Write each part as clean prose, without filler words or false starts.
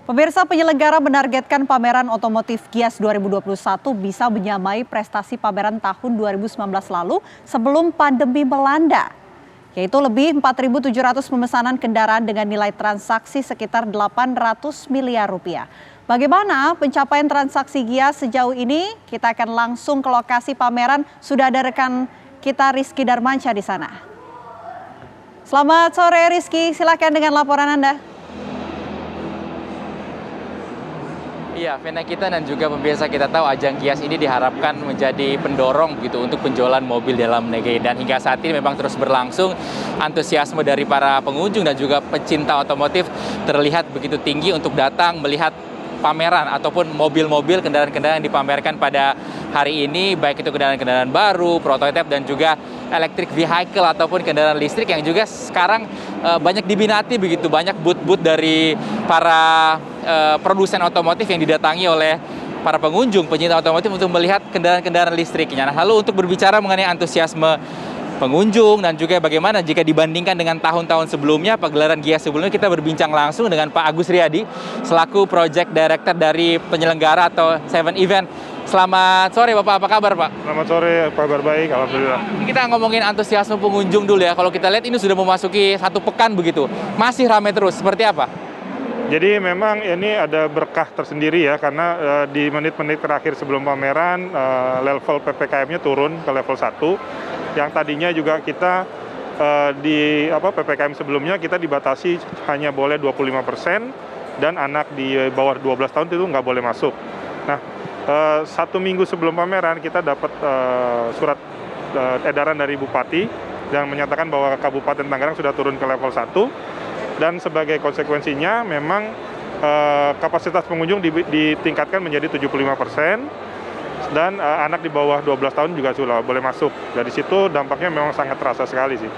Pemirsa, penyelenggara menargetkan pameran otomotif Gias 2021 bisa menyamai prestasi pameran tahun 2019 lalu sebelum pandemi melanda, yaitu lebih 4.700 pemesanan kendaraan dengan nilai transaksi sekitar 800 miliar rupiah. Bagaimana pencapaian transaksi Gias sejauh ini? Kita akan langsung ke lokasi pameran. Sudah ada rekan kita Rizky Darmansyah di sana. Selamat sore Rizky, silakan dengan laporan Anda. Iya, Vena, kita dan juga pemirsa kita tahu ajang Gias ini diharapkan menjadi pendorong gitu untuk penjualan mobil dalam negeri, dan hingga saat ini memang terus berlangsung. Antusiasme dari para pengunjung dan juga pecinta otomotif terlihat begitu tinggi untuk datang melihat pameran ataupun mobil-mobil, kendaraan-kendaraan yang dipamerkan pada hari ini, baik itu kendaraan-kendaraan baru, prototipe, dan juga electric vehicle ataupun kendaraan listrik yang juga sekarang banyak diminati begitu. Banyak booth-booth dari para produsen otomotif yang didatangi oleh para pengunjung, pencinta otomotif untuk melihat kendaraan-kendaraan listriknya. Nah, lalu untuk berbicara mengenai antusiasme pengunjung dan juga bagaimana jika dibandingkan dengan tahun-tahun sebelumnya, pagelaran Gias sebelumnya, kita berbincang langsung dengan Pak Agus Riyadi selaku Project Director dari penyelenggara atau Seven Event. Selamat sore Bapak, apa kabar Pak? Selamat sore, kabar baik, alhamdulillah. Kita ngomongin antusiasme pengunjung dulu ya. Kalau kita lihat ini sudah memasuki satu pekan begitu, masih ramai terus, seperti apa? Jadi memang ini ada berkah tersendiri ya, karena di menit-menit terakhir sebelum pameran level PPKM-nya turun ke level 1. Yang tadinya juga kita di PPKM sebelumnya kita dibatasi hanya boleh 25%, dan anak di bawah 12 tahun itu nggak boleh masuk. Nah, 1 minggu sebelum pameran kita dapat surat edaran dari Bupati yang menyatakan bahwa Kabupaten Tangerang sudah turun ke level 1. Dan sebagai konsekuensinya memang kapasitas pengunjung ditingkatkan menjadi 75%, dan anak di bawah 12 tahun juga sudah boleh masuk. Dari situ dampaknya memang sangat terasa sekali sih.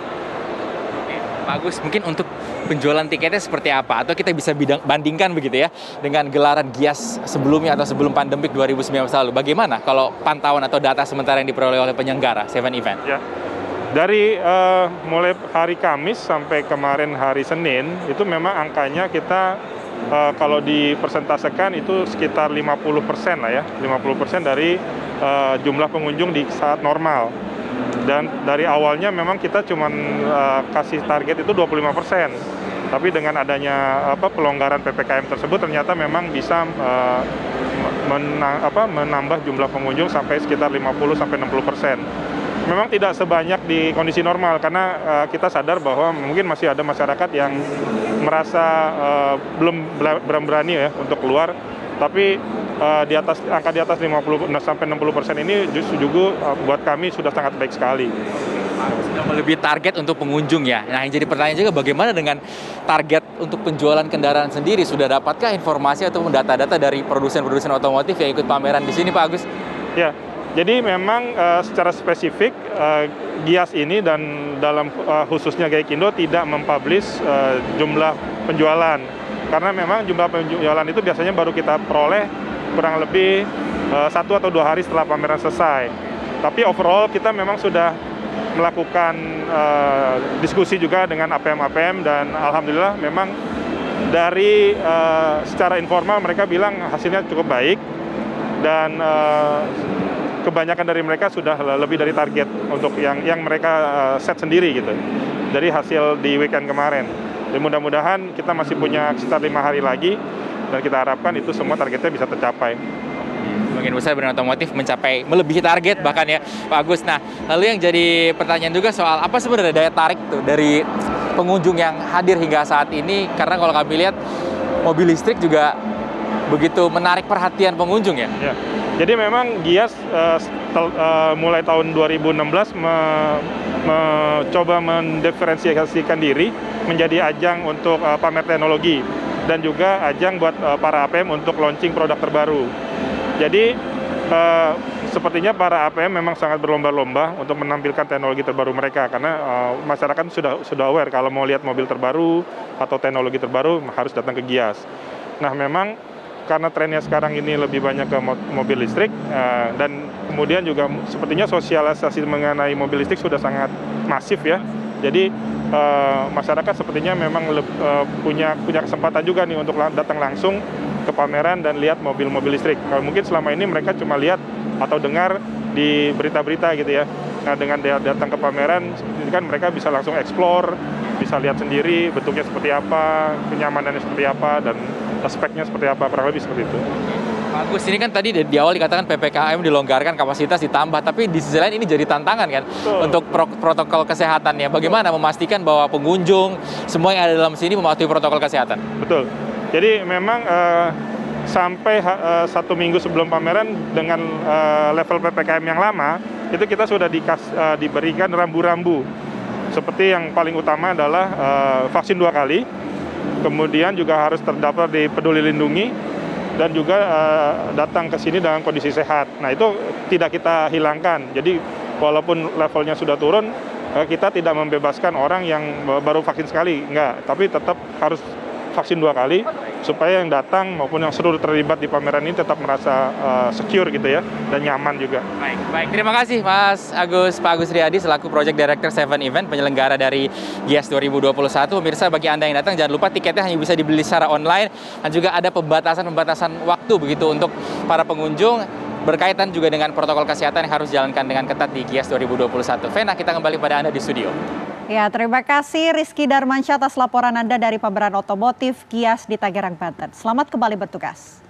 Bagus, mungkin untuk penjualan tiketnya seperti apa? Atau kita bisa bandingkan begitu ya dengan gelaran Gias sebelumnya atau sebelum pandemik 2019 lalu. Bagaimana kalau pantauan atau data sementara yang diperoleh oleh penyelenggara Seven Event? Ya. Dari mulai hari Kamis sampai kemarin hari Senin, itu memang angkanya kita kalau dipersentasekan itu sekitar 50% lah ya, 50% dari jumlah pengunjung di saat normal. Dan dari awalnya memang kita cuma kasih target itu 25%. Tapi dengan adanya pelonggaran PPKM tersebut ternyata memang bisa menambah jumlah pengunjung sampai sekitar 50-60%. Memang tidak sebanyak di kondisi normal, karena kita sadar bahwa mungkin masih ada masyarakat yang merasa belum berani ya untuk keluar. Tapi angka di atas 50-60% ini justru juga buat kami sudah sangat baik sekali. Sudah melebihi target untuk pengunjung ya. Nah, yang jadi pertanyaan juga bagaimana dengan target untuk penjualan kendaraan sendiri? Sudah dapatkah informasi atau data-data dari produsen-produsen otomotif yang ikut pameran di sini, Pak Agus? Ya. Jadi memang secara spesifik Gias ini dan dalam khususnya Gaikindo tidak mempublish jumlah penjualan. Karena memang jumlah penjualan itu biasanya baru kita peroleh kurang lebih 1 atau 2 hari setelah pameran selesai. Tapi overall kita memang sudah melakukan diskusi juga dengan APM-APM, dan alhamdulillah memang dari secara informal mereka bilang hasilnya cukup baik, dan kebanyakan dari mereka sudah lebih dari target untuk yang mereka set sendiri gitu dari hasil di weekend kemarin. Dan mudah-mudahan kita masih punya sekitar 5 hari lagi, dan kita harapkan itu semua targetnya bisa tercapai. Sebagian besar brand otomotif mencapai melebihi target bahkan ya Pak Agus. Nah, lalu yang jadi pertanyaan juga soal apa sebenarnya daya tarik tuh dari pengunjung yang hadir hingga saat ini, karena kalau kami lihat mobil listrik juga begitu menarik perhatian pengunjung ya. Ya. Jadi memang Gias mulai tahun 2016 mencoba mendiferensiasikan diri menjadi ajang untuk pamer teknologi, dan juga ajang buat para APM untuk launching produk terbaru. Jadi sepertinya para APM memang sangat berlomba-lomba untuk menampilkan teknologi terbaru mereka, karena masyarakat sudah aware kalau mau lihat mobil terbaru atau teknologi terbaru harus datang ke Gias. Nah, memang karena trennya sekarang ini lebih banyak ke mobil listrik, dan kemudian juga sepertinya sosialisasi mengenai mobil listrik sudah sangat masif ya. Jadi masyarakat sepertinya memang punya kesempatan juga nih untuk datang langsung ke pameran dan lihat mobil-mobil listrik. Kalau mungkin selama ini mereka cuma lihat atau dengar di berita-berita gitu ya. Nah, dengan dia datang ke pameran, ini kan mereka bisa langsung explore, bisa lihat sendiri bentuknya seperti apa, kenyamanannya seperti apa, dan speknya seperti apa, kurang lebih seperti itu. Bagus, ini kan tadi di awal dikatakan PPKM dilonggarkan, kapasitas ditambah, tapi di sisi lain ini jadi tantangan kan. Betul. Untuk protokol kesehatannya. Bagaimana memastikan bahwa pengunjung, semua yang ada dalam sini mematuhi protokol kesehatan? Betul. Jadi memang sampai 1 minggu sebelum pameran dengan level PPKM yang lama, itu kita sudah diberikan rambu-rambu. Seperti yang paling utama adalah vaksin 2 kali, kemudian juga harus terdaftar di Peduli Lindungi, dan juga datang ke sini dalam kondisi sehat. Nah, itu tidak kita hilangkan. Jadi walaupun levelnya sudah turun, kita tidak membebaskan orang yang baru vaksin sekali, enggak. Tapi tetap harus vaksin 2 kali supaya yang datang maupun yang seluruh terlibat di pameran ini tetap merasa secure gitu ya, dan nyaman juga. Baik. Terima kasih Pak Agus Riyadi selaku Project Director Seven Event, penyelenggara dari GIIAS 2021. Pemirsa, bagi Anda yang datang jangan lupa tiketnya hanya bisa dibeli secara online, dan juga ada pembatasan waktu begitu untuk para pengunjung, berkaitan juga dengan protokol kesehatan yang harus dijalankan dengan ketat di GIIAS 2021. Vena, kita kembali pada Anda di studio. Ya, terima kasih Rizky Darmansyah atas laporan Anda dari pameran otomotif GIIAS di Tangerang, Banten. Selamat kembali bertugas.